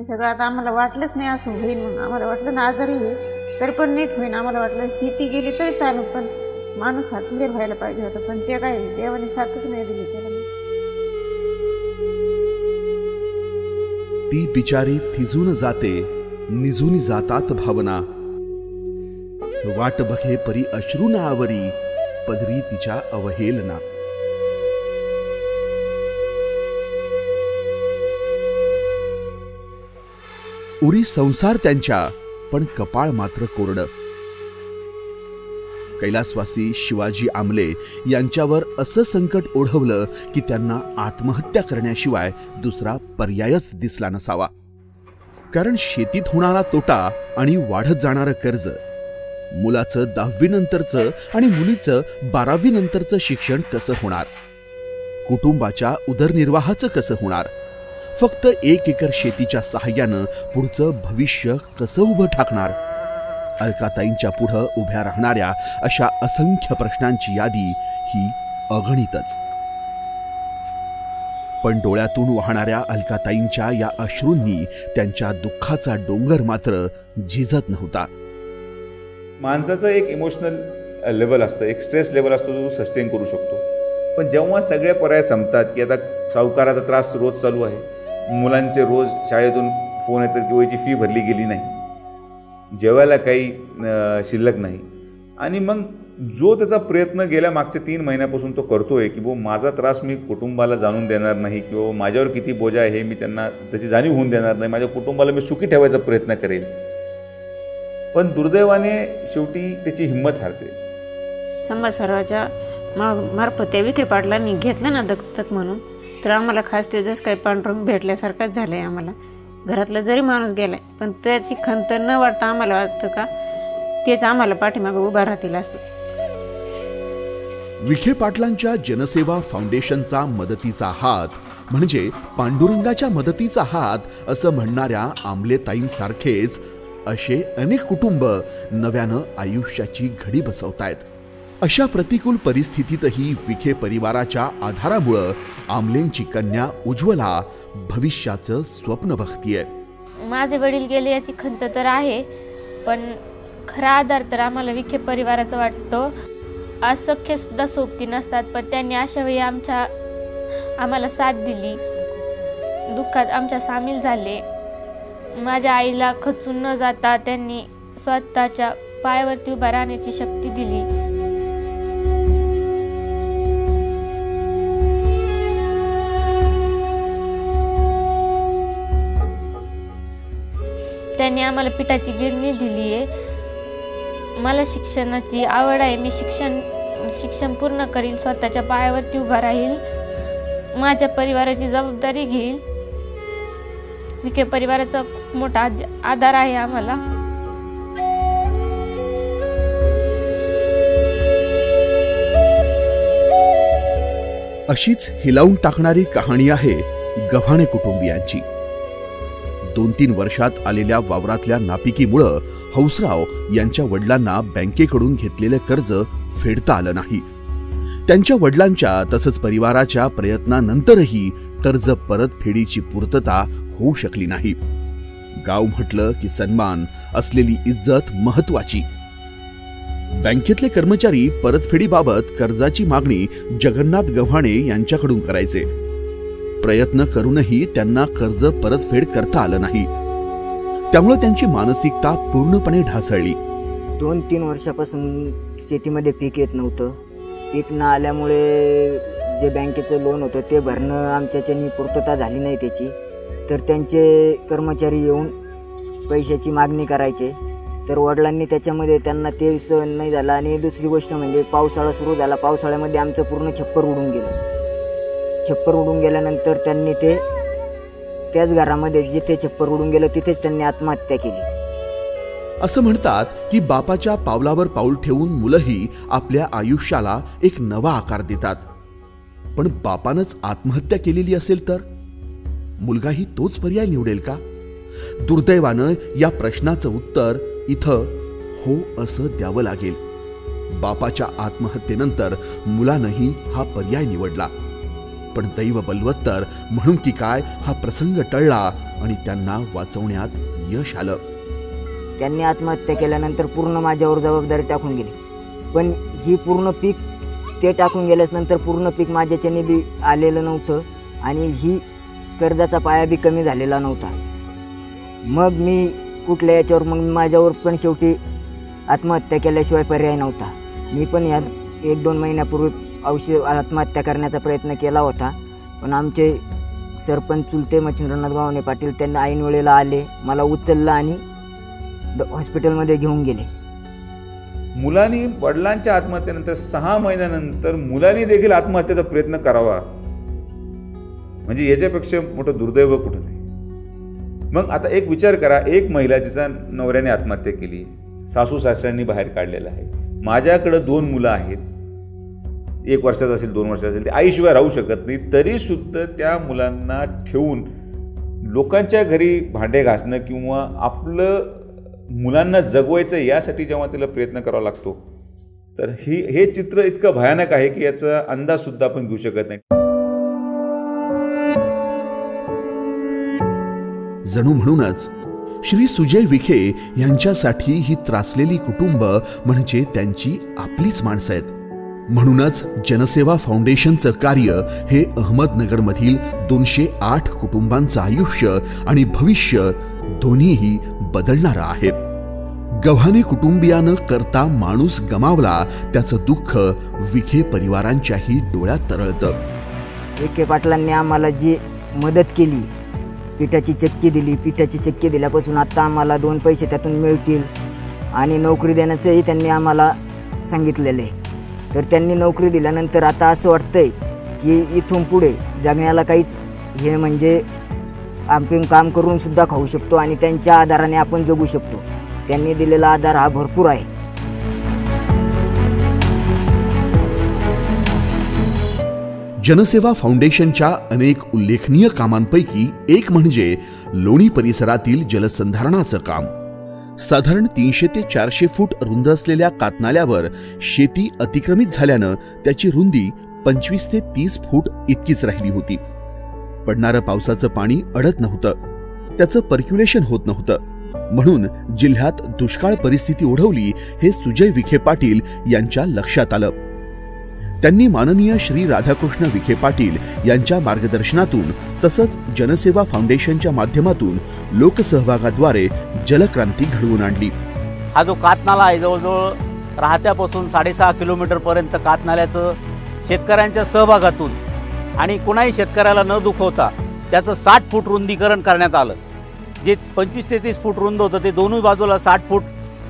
सगळं आता आम्हाला वाटलंच नाही असं होईल म्हणून. आम्हाला वाटलं ना आजारी आहे तरी पण नीट होईन. आम्हाला वाटलं शेती गेली तरी चालू, पण माणूस हातले व्हायला पाहिजे होतं, पण ते काय देवाने साथच नाही दिली त्याला. ती बिचारी थिजून जाते, निजून जातात भावना. वाट बघे परी अश्रू आवरी, पदरी तिच्या अवहेलना. उरी संसार त्यांच्या, पण कपाळ मात्र कोरडं. कैलासवासी शिवाजी आमले यांच्यावर असं संकट ओढवलं की त्यांना आत्महत्या करण्याशिवाय दुसरा पर्यायच दिसला नसावा. कारण शेतीत होणारा तोटा आणि वाढत जाणारं कर्ज, मुलाचं 10वी नंतरचं आणि मुलीचं 12वी नंतरचं शिक्षण कसं होणार, कुटुंबाच्या उदरनिर्वाहाचं कसं होणार, फक्त 1 एकर शेतीच्या सहाय्यानं पुढचं भविष्य कसं उभं ठाकणार. अलकाताईंच्या पुढं उभ्या राहणाऱ्या अशा असंख्य प्रश्नांची यादी ही अगणितच. पण डोळ्यातून वाहणाऱ्या अलकाताईंच्या या अश्रूंनी त्यांच्या दुःखाचा डोंगर मात्र झिजत नव्हता. माणसाचं एक इमोशनल लेवल असतं, एक स्ट्रेस लेवल असतो जो सस्टेन करू शकतो. पण जेव्हा सगळे पर्याय संपतात की आता सावकाराचा त्रास रोज चालू आहे, मुलांचे रोज शाळेतून फोन येतात की वयाची फी भरली गेली नाही, जेवायला काही शिल्लक नाही, आणि मग जो त्याचा प्रयत्न गेल्या मागच्या 3 महिन्यापासून तो करतोय की माझा त्रास मी कुटुंबाला जाणून देणार नाही किंवा माझ्यावर किती बोजा आहे हे मी त्यांना त्याची जाणीव होऊन देणार नाही, माझ्या कुटुंबाला मी सुखी ठेवायचा प्रयत्न करेल, पण दुर्दैवाने शेवटी त्याची हिंमत हारते. समाज सर्वाच्या मार्फत त्या विखे पाटलांनी घेतलं ना दत्तक म्हणून, तर आम्हाला खास ते जसं काही पांडुरंग भेटल्यासारखंच झालं आहे. आम्हाला घरातला जरी माणूस गेलाय पण त्याची खंत न वाटता आम्हाला वाटतं का तेच आम्हाला पाठीमागं उभा राहतील असं. विखे पाटलांच्या जनसेवा फाउंडेशनचा मदतीचा हात म्हणजे पांडुरंगाच्या मदतीचा हात असं म्हणणाऱ्या आमलेताईंसारखेच असे अनेक कुटुंब नव्यानं आयुष्याची घडी बसवतायत. अशा प्रतिकूल परिस्थितीतही विखे परिवाराच्या आधारामुळं आमलेंची कन्या उज्ज्वला भविष्याचं स्वप्न बघतीये. माझे वडील गेले याची खंत तर आहे, पण खरा आधार तर आम्हाला विखे परिवाराचा वाटतो. असख्य सुद्धा सोबती नसतात, पण त्यांनी अशा वेळी आम्हाला साथ दिली, दुःखात आमच्या सामील झाले. माझ्या आईला खचून न जाता त्यांनी स्वतःच्या पायावरती उभा राहण्याची शक्ती दिली. त्यांनी आम्हाला पिठाची गिरणी दिली आहे. मला शिक्षणाची आवड आहे, मी शिक्षण पूर्ण करील, स्वतःच्या पायावरती उभा राहील, माझ्या परिवाराची जबाबदारी घेईल. विखे परिवाराचा मोठा आधार आहे आम्हाला. अशीच हिलावून टाकणारी कहाणी आहे गव्हाणे कुटुंबियांची. 2-3 वर्षात आलेल्या वावरातल्या नापिकीमुळं हौसराव यांच्या वडिलांना बँकेकडून घेतलेलं कर्ज फेडता आलं नाही. त्यांच्या वडिलांच्या तसंच परिवाराच्या प्रयत्नानंतरही कर्ज परतफेडीची पूर्तता होऊ शकली नाही. गाव म्हटलं की सन्मान, असलेली इज्जत महत्वाची. बँकेतले कर्मचारी परतफेडीबाबत कर्जाची मागणी जगन्नाथ गव्हाणे यांच्याकडून करायचे. प्रयत्न करूनही त्यांना कर्ज परतफेड करता आलं नाही. त्यामुळे त्यांची मानसिकता पूर्णपणे ढासळली. 2-3 वर्षापासून शेतीमध्ये पीक येत नव्हतं. पीक न आल्यामुळे जे बँकेचं लोन होतं ते भरणं आमच्याच्यानी पूर्तता झाली नाही त्याची. तर त्यांचे कर्मचारी येऊन पैशाची मागणी करायचे. तर वडिलांनी त्याच्यामध्ये त्यांना ते सहन नाही झालं. आणि दुसरी गोष्ट म्हणजे पावसाळा सुरू झाला. पावसाळ्यामध्ये आमचं पूर्ण छप्पर उडून गेलं. छप्पर उडून गेल्यानंतर त्यांनी ते त्याच घरामध्ये जिथे छप्पर उडून गेलं तिथेच त्यांनी आत्महत्या केली. असं म्हणतात की बापाच्या पावलावर पाऊल ठेवून मुलंही आपल्या आयुष्याला एक नवा आकार देतात. पण बापानंच आत्महत्या केलेली असेल तर मुलगाही तोच पर्याय निवडेल का? दुर्दैवानं या प्रश्नाचं उत्तर इथं हो असं द्यावं लागेल. बापाच्या आत्महत्येनंतर मुलानंही हा पर्याय निवडला. पण दैव बलवत्तर म्हणून की काय हा प्रसंग टळला आणि त्यांना वाचवण्यात यश आलं. त्यांनी आत्महत्या केल्यानंतर पूर्ण माझ्यावर जबाबदारी टाकून गेली. पण ही पूर्ण पीक ते टाकून गेल्यानंतर पूर्ण पीक माझ्याच्याने बी आलेलं नव्हतं आणि ही कर्जाचा पाया बी कमी झालेला नव्हता. मग मी कुठल्या याच्यावर मग माझ्यावर पण शेवटी आत्महत्या केल्याशिवाय पर्याय नव्हता. मी पण या 1-2 महिन्यापूर्वी आत्महत्या करण्याचा प्रयत्न केला होता. पण आमचे सरपंच चुलते मच्छिंद्रनाथ गावणे पाटील त्यांना ऐन वेळेला आले, मला उचललं आणि हॉस्पिटलमध्ये घेऊन गेले. मुलांनी वडिलांच्या आत्महत्येनंतर 6 महिन्यानंतर मुलांनी देखील आत्महत्येचा प्रयत्न करावा, म्हणजे याच्यापेक्षा मोठं दुर्दैव कुठं नाही. मग आता एक विचार करा, एक महिला जिचा नवऱ्याने आत्महत्या केली, सासू सासऱ्यांनी बाहेर काढलेलं आहे, माझ्याकडं 2 मुलं आहेत, 1 वर्षाचं असेल 2 वर्षाचं असेल, ते आईशिवाय राहू शकत नाही, तरीसुद्धा त्या मुलांना ठेवून लोकांच्या घरी भांडे घासणं किंवा आपलं मुलांना जगवायचं यासाठी जेव्हा तिला प्रयत्न करावा लागतो, तर हे चित्र इतकं भयानक आहे की याचा अंदाजसुद्धा आपण घेऊ शकत नाही. जणू म्हणूनच श्री सुजय विखे यांच्यासाठी ही त्रासलेली कुटुंब म्हणजे त्यांची आपलीच माणसं आहेत. म्हणूनच जनसेवा फाउंडेशनचं कार्य हे अहमदनगरमधील 208 कुटुंबांचं आयुष्य आणि भविष्य दोन्हीही बदलणारं आहे. गव्हाणे कुटुंबियानं करता माणूस गमावला त्याचं दुःख विखे परिवारांच्याही डोळ्यात तरळतं. विखे पाटलांनी आम्हाला जी मदत केली, पिठाची चक्की दिली, पिठाची चक्की दिल्यापासून आता आम्हाला 2 पैसे त्यातून मिळतील आणि नोकरी देण्याचंही त्यांनी आम्हाला सांगितलेलं आहे. तर त्यांनी नोकरी दिल्यानंतर आता असं वाटतंय की इथून पुढे जगण्याला काहीच हे म्हणजे आपण काम करून सुद्धा खाऊ शकतो आणि त्यांच्या आधाराने आपण जगू शकतो. त्यांनी दिलेला आधार हा भरपूर आहे. जनसेवा फाउंडेशनच्या अनेक उल्लेखनीय कामांपैकी एक म्हणजे लोणी परिसरातील जलसंधारणाचं काम. साधारण 300 ते 400 फूट रुंद असलेल्या कातनाल्यावर शेती अतिक्रमित झाल्यानं त्याची रुंदी 25 ते 30 फूट इतकीच राहिली होती. पडणारं पावसाचं पाणी अडत नव्हतं, त्याचं पर्क्युलेशन होत नव्हतं. म्हणून जिल्ह्यात दुष्काळ परिस्थिती ओढवली हे सुजय विखे पाटील यांच्या लक्षात आलं. त्यांनी माननीय श्री राधाकृष्ण विखे पाटील यांच्या मार्गदर्शनातून तसंच जनसेवा फाउंडेशनच्या माध्यमातून लोकसहभागाद्वारे जलक्रांती घडवून आणली. हा जो कातनाला आहे जवळजवळ राहत्यापासून 6.5 किलोमीटरपर्यंत कातनाल्याचं शेतकऱ्यांच्या सहभागातून आणि कुणाही शेतकऱ्याला न दुखवता त्याचं 60 फूट रुंदीकरण करण्यात आलं. जे 25 ते 30 फूट रुंद होतं ते दोन्ही बाजूला 60 फूट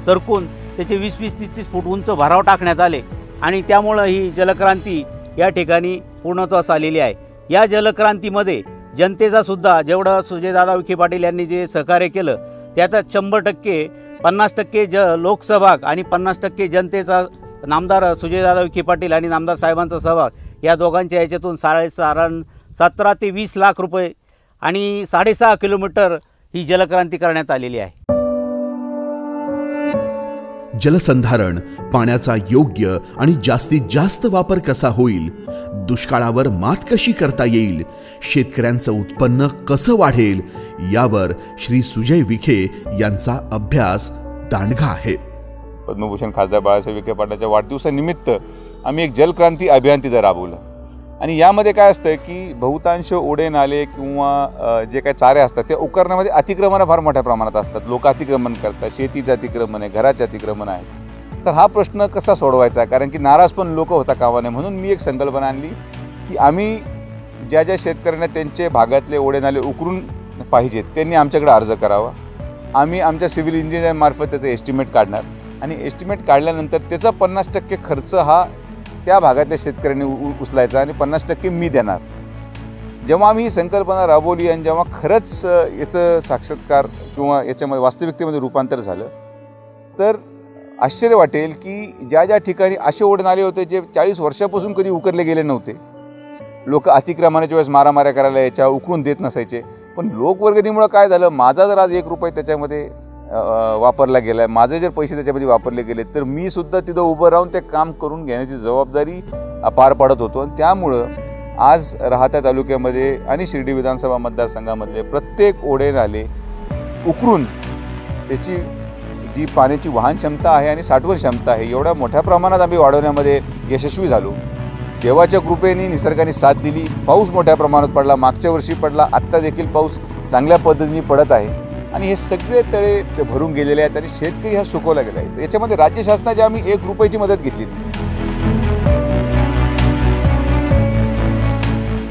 सरकून त्याचे 20-20, 30-30 फूट उंच भराव टाकण्यात आले आणि त्यामुळं ही जलक्रांती या ठिकाणी पूर्णत्वास आलेली आहे. या जलक्रांतीमध्ये जनतेचा सुद्धा जेवढं सुजयदादा विखे पाटील यांनी जे सहकार्य केलं त्याचा 100% 50% लोकसहभाग आणि 50% जनतेचा नामदार सुजयदादा विखे पाटील आणि नामदार साहेबांचा सहभाग या दोघांच्या याच्यातून साधारण 17 ते 20 लाख रुपये आणि 6.5 किलोमीटर ही जलक्रांती करण्यात आलेली आहे. जलसंधारण, पाण्याचा योग्य आणि जास्तीत जास्त वापर कसा होईल, दुष्काळावर मात कशी करता येईल, शेतकऱ्यांचं उत्पन्न कसं वाढेल, यावर श्री सुजय विखे यांचा अभ्यास दांडगा आहे. पद्मभूषण खासदार बाळासाहेब विखे पाटलाच्या वाढदिवसानिमित्त आम्ही एक जलक्रांती अभियान तिथं राबवलं आणि यामध्ये काय असतं की बहुतांश ओढे नाले किंवा जे काही चारे असतात त्या उकरण्यामध्ये अतिक्रमणं फार मोठ्या प्रमाणात असतात. लोक अतिक्रमण करतात, शेतीचं अतिक्रमण आहे, घराचे अतिक्रमण आहे. तर हा प्रश्न कसा सोडवायचा, कारण की नाराज पण लोक होता कामा नये. म्हणून मी एक संकल्पना आणली की आम्ही ज्या ज्या शेतकऱ्यांना त्यांचे भागातले ओढे नाले उकरून पाहिजेत त्यांनी आमच्याकडे अर्ज करावा आम्ही आमच्या सिव्हिल इंजिनिअरमार्फत त्याचं एस्टिमेट काढणार आणि एस्टिमेट काढल्यानंतर त्याचा 50% खर्च हा त्या भागातल्या शेतकऱ्यांनी उचलायचा आणि 50% मी देणार. जेव्हा आम्ही ही संकल्पना राबवली आणि जेव्हा खरंच याचं साक्षात्कार किंवा याच्यामध्ये वास्तविकतेमध्ये रूपांतर झालं तर आश्चर्य वाटेल की ज्या ज्या ठिकाणी असे ओढ नाले होते जे 40 वर्षापासून कधी उकरले गेले नव्हते, लोक अतिक्रमणाच्या वेळेस मारामाऱ्या करायला याच्या उकरून देत नसायचे, पण लोकवर्गणीमुळं काय झालं, माझा जर आज 1 रुपये त्याच्यामध्ये वापरला गेला आहे, माझे जर पैसे त्याच्यामध्ये वापरले गेले तर मी सुद्धा तिथं उभं राहून ते काम करून घेण्याची जबाबदारी पार पाडत होतो. आणि त्यामुळं आज राहाता तालुक्यामध्ये आणि शिर्डी विधानसभा मतदारसंघामधले प्रत्येक ओढे नाले उकरून त्याची जी पाण्याची वाहन क्षमता आहे आणि साठवण क्षमता आहे एवढ्या मोठ्या प्रमाणात आम्ही वाढवण्यामध्ये यशस्वी झालो. देवाच्या कृपेने निसर्गाने साथ दिली. पाऊस मोठ्या प्रमाणात पडला, मागच्या वर्षी पडला, आत्ता देखील पाऊस चांगल्या पद्धतीने पडत आहे आणि हे सगळे तळे ते भरून गेलेले आहेत आणि शेतकरी हा सुकवला गेला आहे. याच्यामध्ये राज्य शासनाची आम्ही 1 रुपयाची मदत घेतली.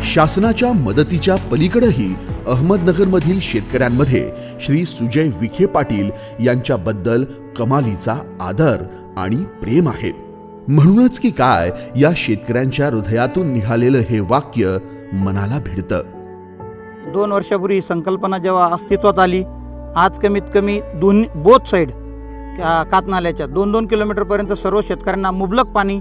शासनाच्या मदतीच्या पलीकडेही अहमदनगरमधील शेतकऱ्यांमध्ये श्री सुजय विखे पाटील यांच्याबद्दल कमालीचा आदर आणि प्रेम आहे. म्हणूनच की काय या शेतकऱ्यांच्या हृदयातून निघालेलं हे वाक्य मनाला भिडतं. 2 वर्षापूर्वी संकल्पना जेव्हा अस्तित्वात आली, आज कमीत कमी बोथ साईड त्या कातनाल्याच्या 2-2 किलोमीटरपर्यंत सर्व शेतकऱ्यांना मुबलक पाणी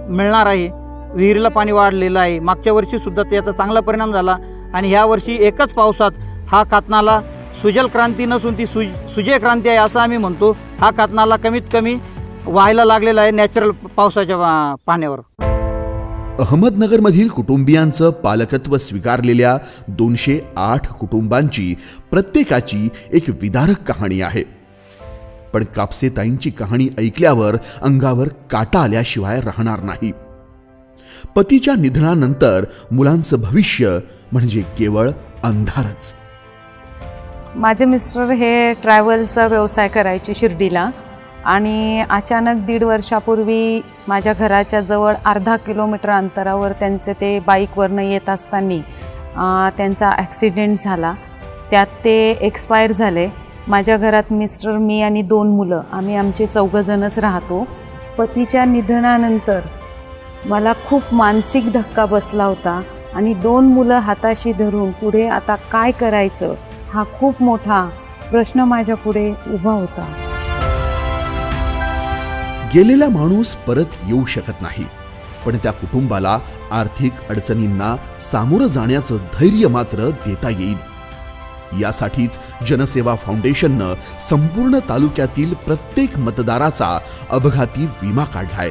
मिळणार आहे. विहिरीला पाणी वाढलेलं आहे. मागच्या वर्षीसुद्धा त्याचा चांगला परिणाम झाला आणि ह्या वर्षी एकच पावसात हा कातनाला सुजल क्रांती नसून ती सुजय क्रांती आहे असं आम्ही म्हणतो. हा कातनाला कमीत कमी व्हायला लागलेला आहे नॅचरल पावसाच्या पाण्यावर. अहमदनगरमधील कुटुंबियांचं पालकत्व स्वीकारलेल्या 208 कुटुंबांची प्रत्येकाची एक विदारक कहाणी आहे. पण कापसेताईंची कहाणी ऐकल्यावर अंगावर काटा आल्याशिवाय राहणार नाही. पतीच्या निधनानंतर मुलांचं भविष्य म्हणजे केवळ अंधारच. माझे मिस्टर हे ट्रॅव्हलचा व्यवसाय करायचे शिर्डीला आणि अचानक 1.5 वर्षापूर्वी माझ्या घराच्या जवळ अर्धा किलोमीटर अंतरावर त्यांचे ते बाईकवरनं येत असताना त्यांचा ॲक्सिडेंट झाला. त्यात ते एक्सपायर झाले. माझ्या घरात मिस्टर, मी आणि 2 मुलं, आम्ही आमचे 4 जणच राहतो. पतीच्या निधनानंतर मला खूप मानसिक धक्का बसला होता आणि 2 मुलं हाताशी धरून पुढे आता काय करायचं हा खूप मोठा प्रश्न माझ्या पुढे उभा होता. गेलेला माणूस परत येऊ शकत नाही, पण त्या कुटुंबाला आर्थिक अडचणींना सामोरं जाण्याचं धैर्य मात्र देता येईल. यासाठीच जनसेवा फाउंडेशननं संपूर्ण तालुक्यातील प्रत्येक मतदाराचा अपघाती विमा काढलाय,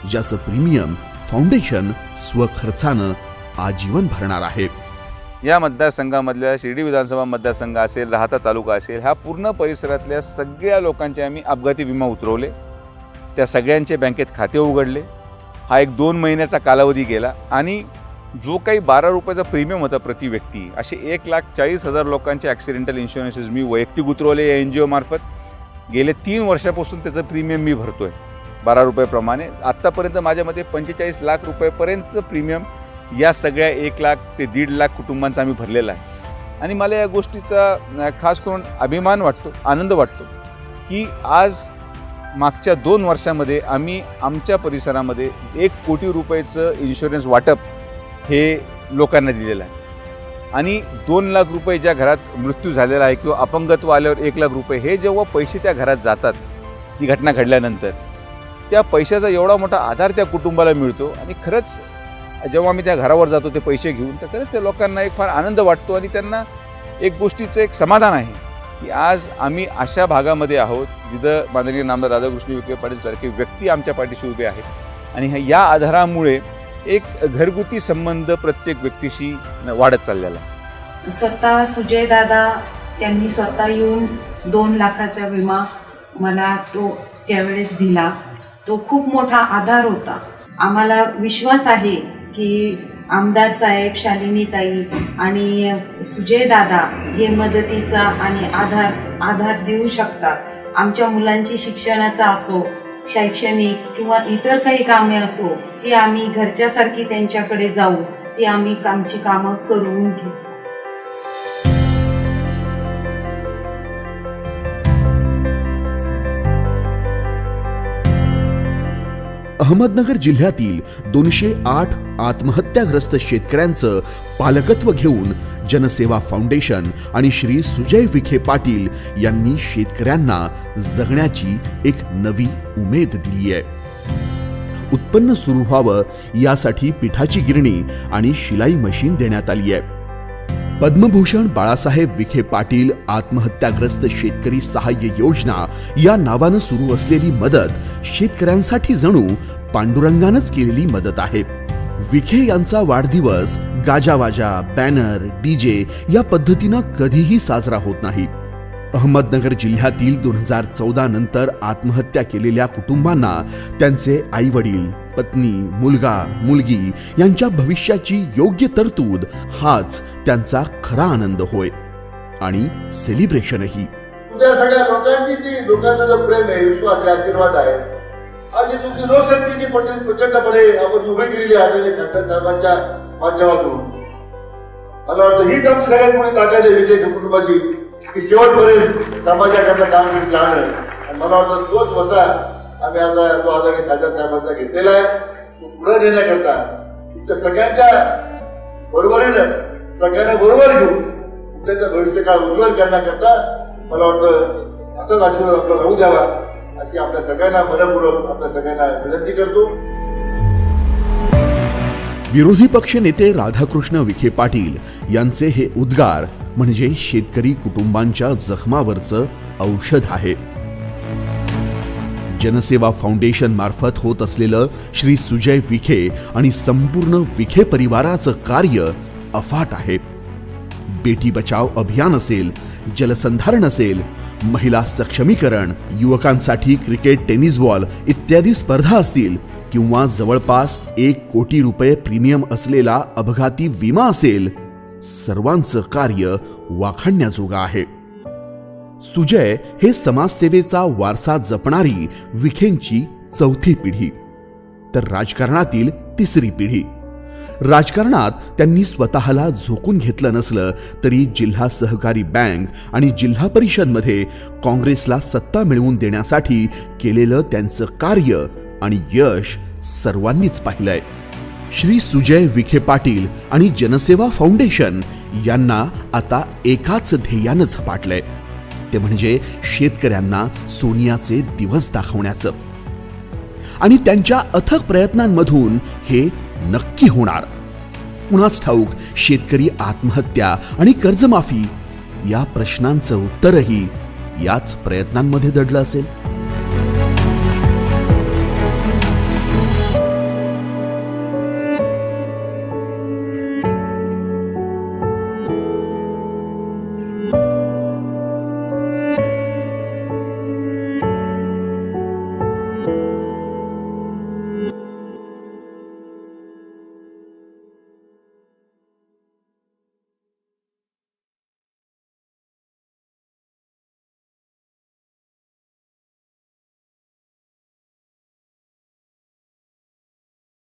ज्याचं प्रीमियम फाउंडेशन स्वखर्चानं आजीवन भरणार आहे. या मतदारसंघामधल्या शिर्डी विधानसभा मतदारसंघ असेल, राहाता तालुका असेल, ह्या पूर्ण परिसरातल्या सगळ्या लोकांचे आम्ही अपघाती विमा उतरवले. त्या सगळ्यांचे बँकेत खाते उघडले. हा एक 2 महिन्याचा कालावधी गेला आणि जो काही 12 रुपयाचा प्रीमियम होता प्रति व्यक्ती, असे 1,40,000 लोकांचे ॲक्सिडेंटल इन्शुरन्सेस मी वैयक्तिक उतरवले या NGO मार्फत. गेले 3 वर्षापासून त्याचं प्रीमियम मी भरतोय 12 रुपयाप्रमाणे. आत्तापर्यंत माझ्यामध्ये 45 लाख रुपयेपर्यंतचं प्रीमियम या सगळ्या 1 लाख ते 1.5 लाख कुटुंबांचा आम्ही भरलेला आहे. आणि मला या गोष्टीचा खास करून अभिमान वाटतो, आनंद वाटतो की आज मागच्या 2 वर्षामध्ये आम्ही आमच्या परिसरामध्ये 1 कोटी रुपयाचं इन्शुरन्स वाटप हे लोकांना दिलेलं आहे. आणि 2 लाख रुपये ज्या घरात मृत्यू झालेला आहे किंवा अपंगत्व आल्यावर 1 लाख रुपये, हे जेव्हा पैसे त्या घरात जातात ती घटना घडल्यानंतर, त्या पैशाचा एवढा मोठा आधार त्या कुटुंबाला मिळतो. आणि खरंच जेव्हा आम्ही त्या घरावर जातो ते पैसे घेऊन, तर खरंच त्या लोकांना एक फार आनंद वाटतो आणि त्यांना एक गोष्टीचं एक समाधान आहे की आज आम्ही अशा भागामध्ये आहोत जिथं माननीय नामदार राधाकृष्ण विखे पाटील सारखे व्यक्ती आमच्या पाठीशी उभे आहेत. आणि या आधारामुळे एक घरगुती संबंध प्रत्येक व्यक्तीशी वाढत चाललेला आहे. स्वतः सुजय दादा त्यांनी स्वतः येऊन 2 लाखाचा विमा मला तो त्यावेळेस दिला. तो खूप मोठा आधार होता. आम्हाला विश्वास आहे की आमदार साहेब, शालिनीताई आणि सुजय दादा हे मदतीचा आणि आधार देऊ शकतात. आमच्या मुलांची शिक्षणाचा असो, शैक्षणिक किंवा इतर काही कामे असो, ती आम्ही घरच्यासारखी त्यांच्याकडे जाऊ, ती आम्ही आमची कामं करून घेऊ. अहमदनगर जिल्ह्यातील 208 आत्महत्याग्रस्त शेतकऱ्यांचं पालकत्व घेऊन जनसेवा फाउंडेशन आणि श्री सुजय विखे पाटील यांनी शेतकऱ्यांना जगण्याची एक नवी उमेद दिली आहे. उत्पन्न सुरू व्हावं यासाठी पिठाची गिरणी आणि शिलाई मशीन देण्यात आली आहे. पद्मभूषण बाळासाहेब विखे पाटील आत्महत्याग्रस्त शेतकरी सहाय्य योजना या नावानं सुरू असलेली मदत शेतकऱ्यांसाठी जणू पांडुरंगानंच केलेली मदत आहे. विखे यांचा वाढदिवस गाजावाजा, बॅनर, डीजे या पद्धतीनं कधीही साजरा होत नाही. अहमदनगर जिल्ह्यातील 2014 नंतर आत्महत्या केलेल्या कुटुंबांना त्यांचे आई वडील, पत्नी, मुलगा, मुलगी यांच्या भविष्याची योग्य तरतूद हाच त्यांचा खरा आनंद होय आणि सेलिब्रेशनही. तुमच्या सगळ्या लोकांची जी लोकांचा जो प्रेम आहे, विश्वास आहे, आशीर्वाद आहे, आज ही तुमची लोकशक्ती जी प्रचंडपणे आपण उभी केलेली आहे आदरणीय खासदार साहेबांच्या माध्यमातून, मला वाटतं हीच आमची सगळ्यात मोठी ताकद आहे विजय कुटुंबाची, की शेवटपर्यंत समाजाकरता काम करीत राहणं. आणि मला वाटतं तोच वसा आम्ही आता तो आदरणीय खासदार साहेबांचा घेतलेला आहे. तो पुढे नेण्याकरता तुमच्या सगळ्यांच्या बरोबरीनं सगळ्यांना बरोबर घेऊन त्याचं भविष्यकाळ उज्ज्वल करण्याकरता मला वाटतं असंच आशीर्वाद आपल्याला राहू द्यावा अशी आपल्या सगळ्यांना मनपूर्वक आपल्या सगळ्यांना विनंती करतो. विरोधी पक्ष नेते राधाकृष्ण विखे पाटील यांचे हे उद्गार म्हणजे शेतकरी कुटुंबांच्या जखमावरचं औषध आहे. जनसेवा फाउंडेशन मार्फत होत असलेलं श्री सुजय विखे आणि संपूर्ण विखे परिवाराचं कार्य अफाट आहे. बेटी बचाव अभियान असेल, जलसंधारण असेल, महिला सक्षमीकरण, युवकांसाठी क्रिकेट, टेनिस बॉल इत्यादी स्पर्धा असतील किंवा जवळपास 1 कोटी रुपये प्रीमियम असलेला अपघाती विमा असेल, सर्वांचं कार्य वाखाणण्याजोगं आहे. सुजय हे समाजसेवेचा वारसा जपणारी विखेंची 4थी पिढी, तर राजकारणातील 3री पिढी. राजकारणात त्यांनी स्वतःला झोकून घेतलं नसलं तरी जिल्हा सहकारी बँक आणि जिल्हा परिषदमध्ये काँग्रेसला सत्ता मिळवून देण्यासाठी केलेलं त्यांचं कार्य आणि यश सर्वांनीच पाहिलंय. श्री सुजय विखे पाटील आणि जनसेवा फाउंडेशन यांना आता एकाच ध्येयानं झपाटलंय, ते म्हणजे शेतकऱ्यांना सोनियाचे दिवस दाखवण्याचं. आणि त्यांच्या अथक प्रयत्नांमधून हे नक्की होणार. कुणाच ठाऊक शेतकरी आत्महत्या आणि कर्जमाफी या प्रश्नांचं उत्तरही याच प्रयत्नांमध्ये दडलं असेल.